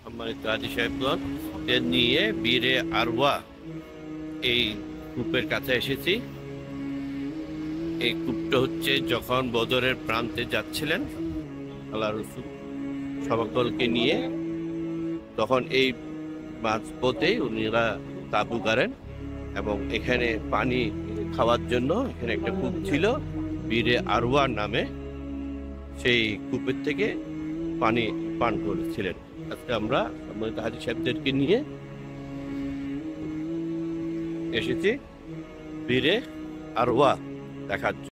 সম্মানিত হাজী সাহেবগণ নিয়ে বীরে আরওয়া এই কূপের কাছে এসেছি। এই কূপটা হচ্ছে যখন বদরের প্রান্তে যাচ্ছিলেন আল্লাহ রসুল সকলকে নিয়ে, তখন এই মাঝপথে উনিরা তাঁবু গাড়েন এবং এখানে পানি খাওয়ার জন্য এখানে একটা কূপ ছিল বীরে আরওয়া নামে, সেই কূপের থেকে পানি পান করেছিলেন। আজকে আমরা সম্মানিত হাজী সাহেবদেরকে নিয়ে এসেছি বীরে আরওয়া দেখার জন্য।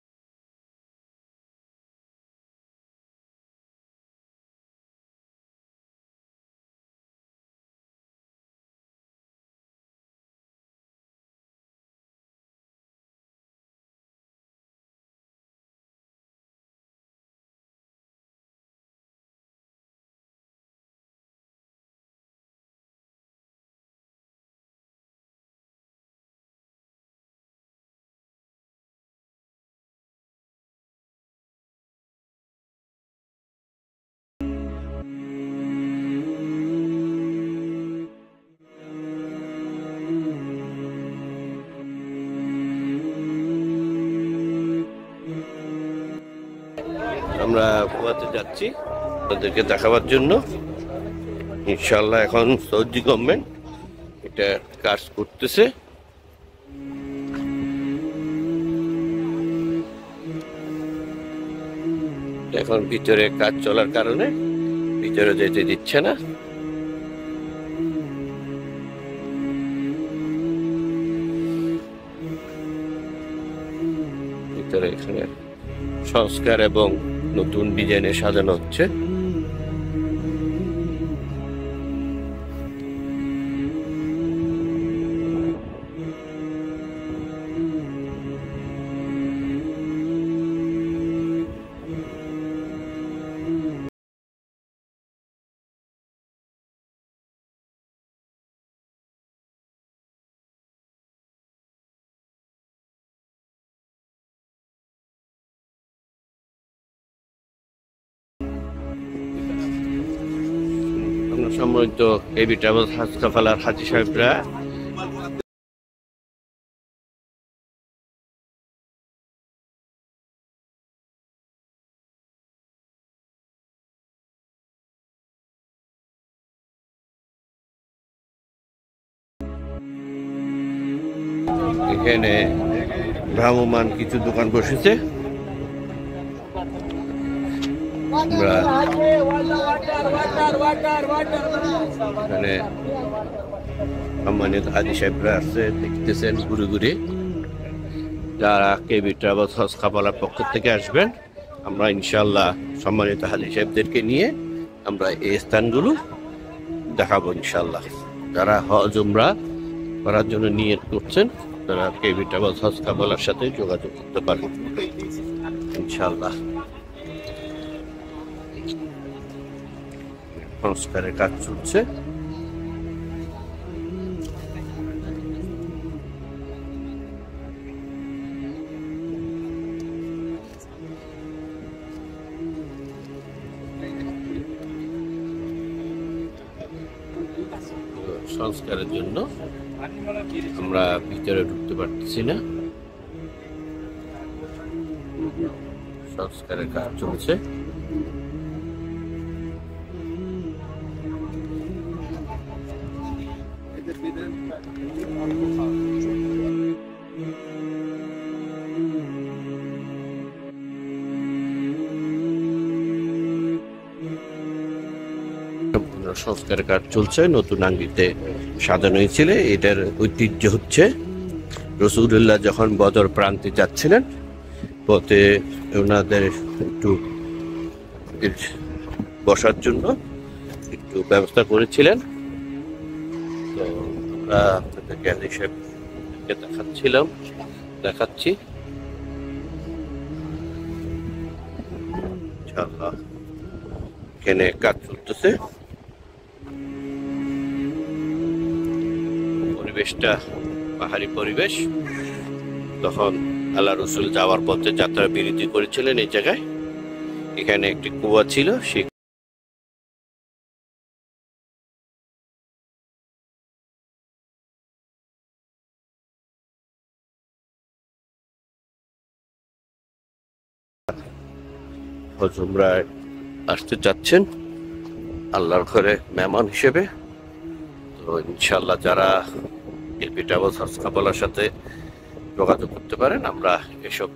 আমরা কুয়াতে যাচ্ছি তাদেরকে দেখাবার জন্য। ইনশাল্লাহ এখন সৌদি গভর্নমেন্ট এটা কাজ করতেছে। এখন ভিতরে কাজ চলার কারণে ভিতরে যেতে দিচ্ছে না। ভিতরে এখানে সংস্কার এবং নতুন ডিজাইনে সাজানো হচ্ছে। সম্মানিত এবি ট্রাভেলস হাজ কাফালার হাজী সাহেবরা এখানে ভ্রাম্যমান কিছু দোকান বসেছে। এখানে সম্মানিত হাজী সাহেবরা আছে, দেখতেছেন ঘুরে ঘুরে। যারা কেবি ট্রাভেলস হজ কাফালার পক্ষ থেকে আসবেন, আমরা ইনশাল্লাহ সম্মানিত হাজী সাহেবদেরকে নিয়ে আমরা এই স্থানগুলো দেখাবো ইনশাল্লাহ। যারা হজ উমরা করার জন্য নিয়ত করছেন তারা কেবি ট্রাভেলস হজ কাফালার সাথে যোগাযোগ করতে পারেন ইনশাল্লাহ। সংস্কারের কাজ চলছে। সংস্কারের জন্য আমরা ভিতরে ঢুকতে পারতেছি না। সংস্কারের কাজ চলছে। সংস্কারের কাজ চলছে। নতুন আঙ্গিতে সাজানো হয়েছিল। এটার ঐতিহ্য হচ্ছে রাসূলুল্লাহ যখন বদর প্রান্তে যাচ্ছিলেন, পথে ওনাদের একটু বসার জন্য একটু ব্যবস্থা করেছিলেন। তো আমরা আপনাদেরকে হাজী সাহেবকে দেখাচ্ছি। ইনশাআল্লাহ এখানে কাজ চলতেছে। পরিবেশটা পাহাড়ি পরিবেশ। তখন আল্লাহ রসুল যাওয়ার পথে যাত্রা বিরতি করেছিলেন এই জায়গায়। এখানে একটি কুয়া ছিল, সেই হজ উমরায় আসতে চাচ্ছেন আল্লাহর ঘরে মেহমান হিসেবে, তো ইনশাল্লাহ যারা এলপি ট্রাভেলস হজ কাফেলার সাথে যোগাযোগ করতে পারেন, আমরা এসব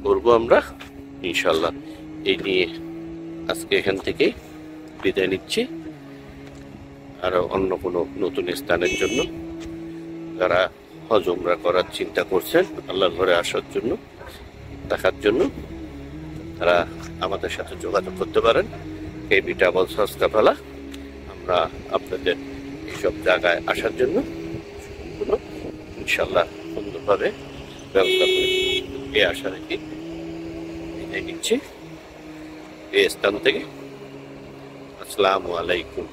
করবো আমরা ইনশাল্লাহ। এই নিয়ে আজকে এখান থেকে বিদায় নিচ্ছি। আরো অন্য কোনো নতুন স্থানের জন্য যারা হজ উমরা করার চিন্তা করছেন, আল্লাহর ঘরে আসার জন্য, দেখার জন্য, তারা আমাদের সাথে যোগাযোগ করতে পারেন। এলপি ট্রাভেলস হজ কাফেলা আমরা আপনাদের এইসব জায়গায় আসার জন্য ইনশাল্লাহ সুন্দরভাবে ব্যবস্থা করে এই আশা রেখে বিদায় নিচ্ছি এই স্থান থেকে। আসসালামু আলাইকুম।